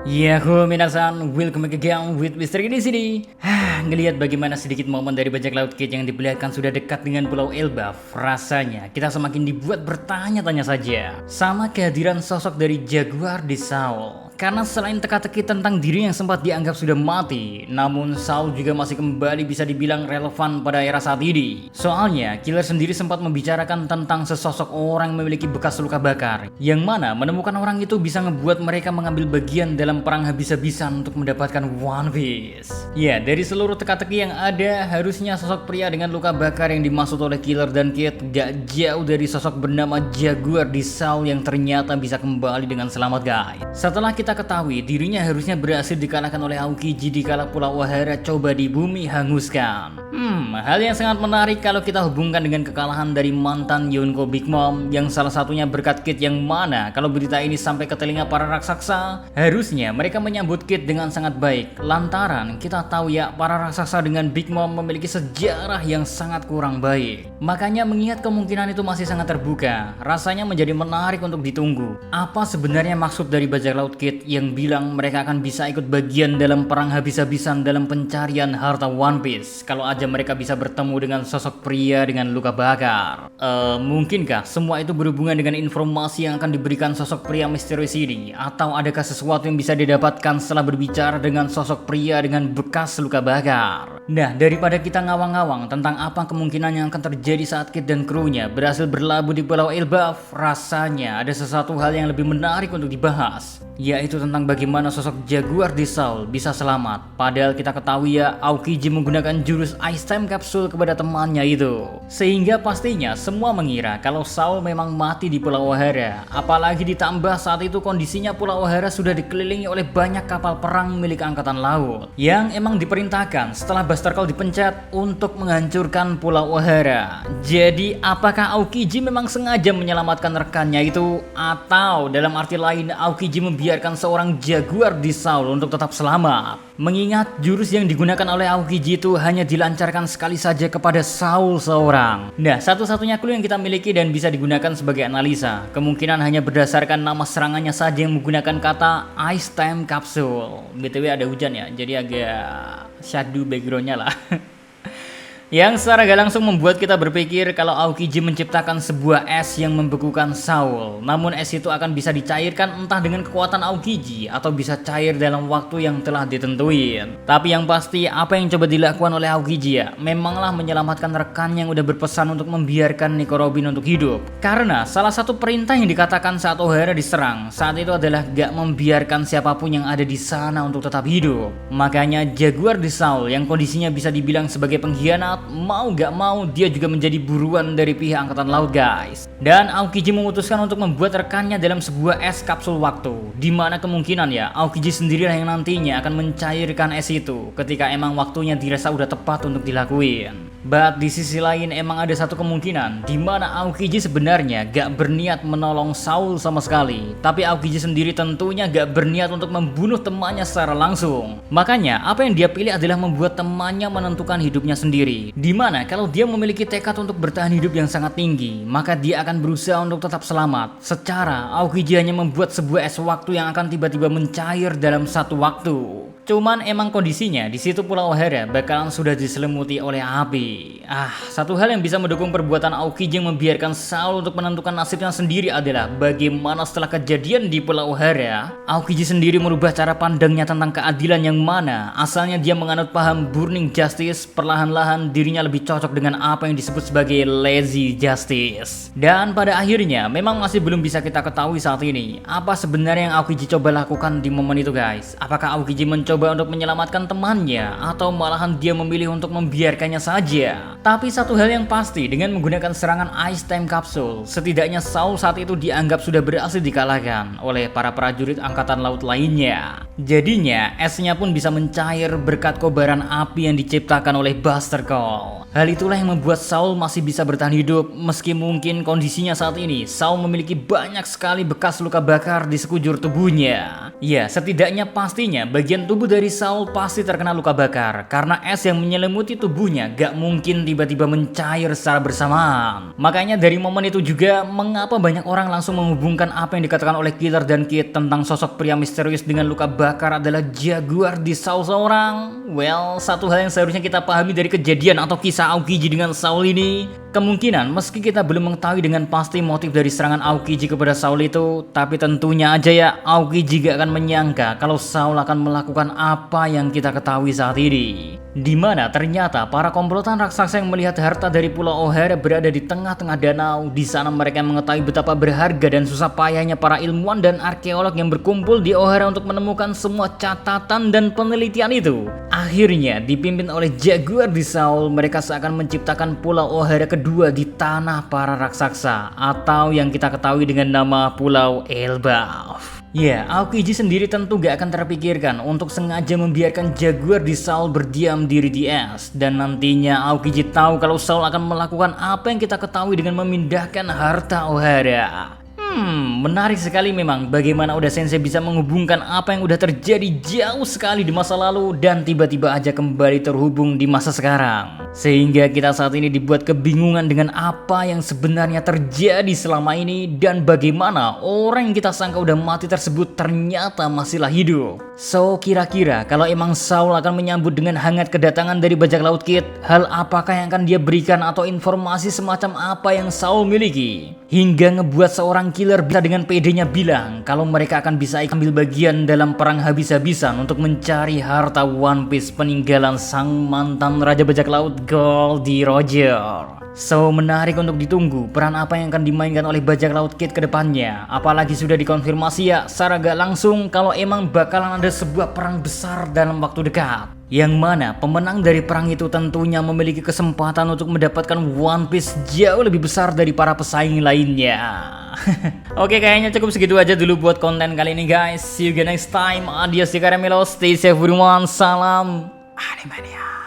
Yahoo minasan, welcome back again with Mr. di sini. Ngelihat bagaimana sedikit momen dari bajak laut Kit yang diperlihatkan sudah dekat dengan Pulau Elbaf, rasanya kita semakin dibuat bertanya-tanya saja sama kehadiran sosok dari Jaguar di Saul. Karena selain teka-teki tentang diri yang sempat dianggap sudah mati, namun Saul juga masih kembali bisa dibilang relevan pada era saat ini. Soalnya, Killer sendiri sempat membicarakan tentang sesosok orang yang memiliki bekas luka bakar, yang mana menemukan orang itu bisa ngebuat mereka mengambil bagian dalam perang habis-habisan untuk mendapatkan One Piece. Ya, dari seluruh teka-teki yang ada, harusnya sosok pria dengan luka bakar yang dimaksud oleh Killer dan Kid gak jauh dari sosok bernama Jaguar di Saul yang ternyata bisa kembali dengan selamat, guys. Setelah kita ketahui dirinya harusnya berhasil dikalahkan oleh Aokiji di kala Pulau Ohara coba di bumi hanguskan. Hal yang sangat menarik kalau kita hubungkan dengan kekalahan dari mantan Yonko Big Mom yang salah satunya berkat Kid, yang mana kalau berita ini sampai ke telinga para raksasa, harusnya mereka menyambut Kid dengan sangat baik. Lantaran kita tahu ya, para raksasa dengan Big Mom memiliki sejarah yang sangat kurang baik. Makanya mengingat kemungkinan itu masih sangat terbuka, rasanya menjadi menarik untuk ditunggu. Apa sebenarnya maksud dari bajak laut Kid yang bilang mereka akan bisa ikut bagian dalam perang habis-habisan dalam pencarian harta One Piece kalau aja mereka bisa bertemu dengan sosok pria dengan luka bakar? Mungkinkah semua itu berhubungan dengan informasi yang akan diberikan sosok pria misterius ini? Atau adakah sesuatu yang bisa didapatkan setelah berbicara dengan sosok pria dengan bekas luka bakar? Nah, daripada kita ngawang-ngawang tentang apa kemungkinan yang akan terjadi saat Kid dan krunya berhasil berlabuh di Pulau Elbaf, rasanya ada sesuatu hal yang lebih menarik untuk dibahas, yaitu tentang bagaimana sosok Jaguar di Saul bisa selamat. Padahal kita ketahui ya, Aokiji menggunakan jurus Ice Time Capsule kepada temannya itu, sehingga pastinya semua mengira kalau Saul memang mati di Pulau Ohara. Apalagi ditambah saat itu kondisinya Pulau Ohara sudah dikelilingi oleh banyak kapal perang milik Angkatan Laut yang emang diperintahkan setelah Buster Call dipencet untuk menghancurkan Pulau Ohara. Jadi apakah Aokiji memang sengaja menyelamatkan rekannya itu, atau dalam arti lain Aokiji membiarkan seorang Jaguar di Saul untuk tetap selamat? Mengingat jurus yang digunakan oleh Aokiji itu hanya dilancarkan sekali saja kepada Saul seorang. Nah, satu-satunya clue yang kita miliki dan bisa digunakan sebagai analisa, kemungkinan hanya berdasarkan nama serangannya saja yang menggunakan kata Ice Time Capsule. BTW ada hujan ya, jadi agak shadow backgroundnya lah. Yang secara gak langsung membuat kita berpikir kalau Aokiji menciptakan sebuah es yang membekukan Saul. Namun es itu akan bisa dicairkan entah dengan kekuatan Aokiji atau bisa cair dalam waktu yang telah ditentuin. Tapi yang pasti apa yang coba dilakukan oleh Aokiji ya, memanglah menyelamatkan rekan yang udah berpesan untuk membiarkan Nico Robin untuk hidup. Karena salah satu perintah yang dikatakan saat Ohara diserang saat itu adalah gak membiarkan siapapun yang ada di sana untuk tetap hidup. Makanya Jaguar di Saul yang kondisinya bisa dibilang sebagai pengkhianat, mau gak mau dia juga menjadi buruan dari pihak Angkatan Laut, guys. Dan Aokiji memutuskan untuk membuat rekannya dalam sebuah es kapsul waktu, dimana kemungkinan ya Aokiji sendirilah yang nantinya akan mencairkan es itu ketika emang waktunya dirasa udah tepat untuk dilakuin. But di sisi lain emang ada satu kemungkinan dimana Aokiji sebenarnya gak berniat menolong Saul sama sekali, tapi Aokiji sendiri tentunya gak berniat untuk membunuh temannya secara langsung. Makanya apa yang dia pilih adalah membuat temannya menentukan hidupnya sendiri, dimana kalau dia memiliki tekad untuk bertahan hidup yang sangat tinggi, maka dia akan berusaha untuk tetap selamat. Secara Aokiji hanya membuat sebuah es waktu yang akan tiba-tiba mencair dalam satu waktu. Cuman emang kondisinya di situ Pulau Ohara bakalan sudah diselimuti oleh api. Satu hal yang bisa mendukung perbuatan Aokiji yang membiarkan Saul untuk menentukan nasibnya sendiri adalah bagaimana setelah kejadian di Pulau Ohara, Aokiji sendiri merubah cara pandangnya tentang keadilan, yang mana asalnya dia menganut paham burning justice, perlahan-lahan dirinya lebih cocok dengan apa yang disebut sebagai lazy justice. Dan pada akhirnya memang masih belum bisa kita ketahui saat ini apa sebenarnya yang Aokiji coba lakukan di momen itu, guys. Apakah Aokiji mencoba untuk menyelamatkan temannya atau malahan dia memilih untuk membiarkannya saja? Tapi satu hal yang pasti, dengan menggunakan serangan Ice Time Capsule, setidaknya Saul saat itu dianggap sudah berhasil dikalahkan oleh para prajurit Angkatan Laut lainnya. Jadinya esnya pun bisa mencair berkat kobaran api yang diciptakan oleh Buster Call. Hal itulah yang membuat Saul masih bisa bertahan hidup meski mungkin kondisinya saat ini Saul memiliki banyak sekali bekas luka bakar di sekujur tubuhnya. Ya, setidaknya pastinya bagian tubuh dari Saul pasti terkena luka bakar karena es yang menyelimuti tubuhnya gak mungkin tiba-tiba mencair secara bersamaan. Makanya dari momen itu juga mengapa banyak orang langsung menghubungkan apa yang dikatakan oleh Killer dan Kid tentang sosok pria misterius dengan luka bakar bakar adalah jaguar di Saul seorang? Well, satu hal yang seharusnya kita pahami dari kejadian atau kisah Aokiji dengan Saul ini, kemungkinan meski kita belum mengetahui dengan pasti motif dari serangan Aokiji kepada Saul itu, tapi tentunya aja ya Aokiji gak akan menyangka kalau Saul akan melakukan apa yang kita ketahui saat ini. Dimana ternyata para komplotan raksasa yang melihat harta dari Pulau O'Hare berada di tengah-tengah danau. Di sana mereka mengetahui betapa berharga dan susah payahnya para ilmuwan dan arkeolog yang berkumpul di O'Hare untuk menemukan semua catatan dan penelitian itu. Akhirnya dipimpin oleh Jaguar di Saul, mereka seakan menciptakan Pulau O'Hare kedua di tanah para raksasa, atau yang kita ketahui dengan nama Pulau Elbaf. Ya, Aokiji sendiri tentu gak akan terpikirkan untuk sengaja membiarkan Jaguar di Saul berdiam diri di es. Dan nantinya Aokiji tahu kalau Saul akan melakukan apa yang kita ketahui dengan memindahkan harta O'Hara. Menarik sekali memang bagaimana Oda Sensei bisa menghubungkan apa yang udah terjadi jauh sekali di masa lalu dan tiba-tiba aja kembali terhubung di masa sekarang. Sehingga kita saat ini dibuat kebingungan dengan apa yang sebenarnya terjadi selama ini dan bagaimana orang yang kita sangka udah mati tersebut ternyata masihlah hidup. So, kira-kira kalau emang Saul akan menyambut dengan hangat kedatangan dari Bajak Laut Kid, hal apakah yang akan dia berikan atau informasi semacam apa yang Saul miliki? Hingga ngebuat seorang killer bisa dengan pedenya bilang kalau mereka akan bisa ambil bagian dalam perang habis-habisan untuk mencari harta One Piece peninggalan sang mantan Raja Bajak Laut Goldie Roger. So, menarik untuk ditunggu peran apa yang akan dimainkan oleh Bajak Laut Kid ke depannya. Apalagi sudah dikonfirmasi ya secara gak langsung kalau emang bakalan ada sebuah perang besar dalam waktu dekat. Yang mana pemenang dari perang itu tentunya memiliki kesempatan untuk mendapatkan One Piece jauh lebih besar dari para pesaing lainnya. Oke, kayaknya cukup segitu aja dulu buat konten kali ini guys. See you again next time. Adios di Karamelo. Stay safe everyone. Salam Animania.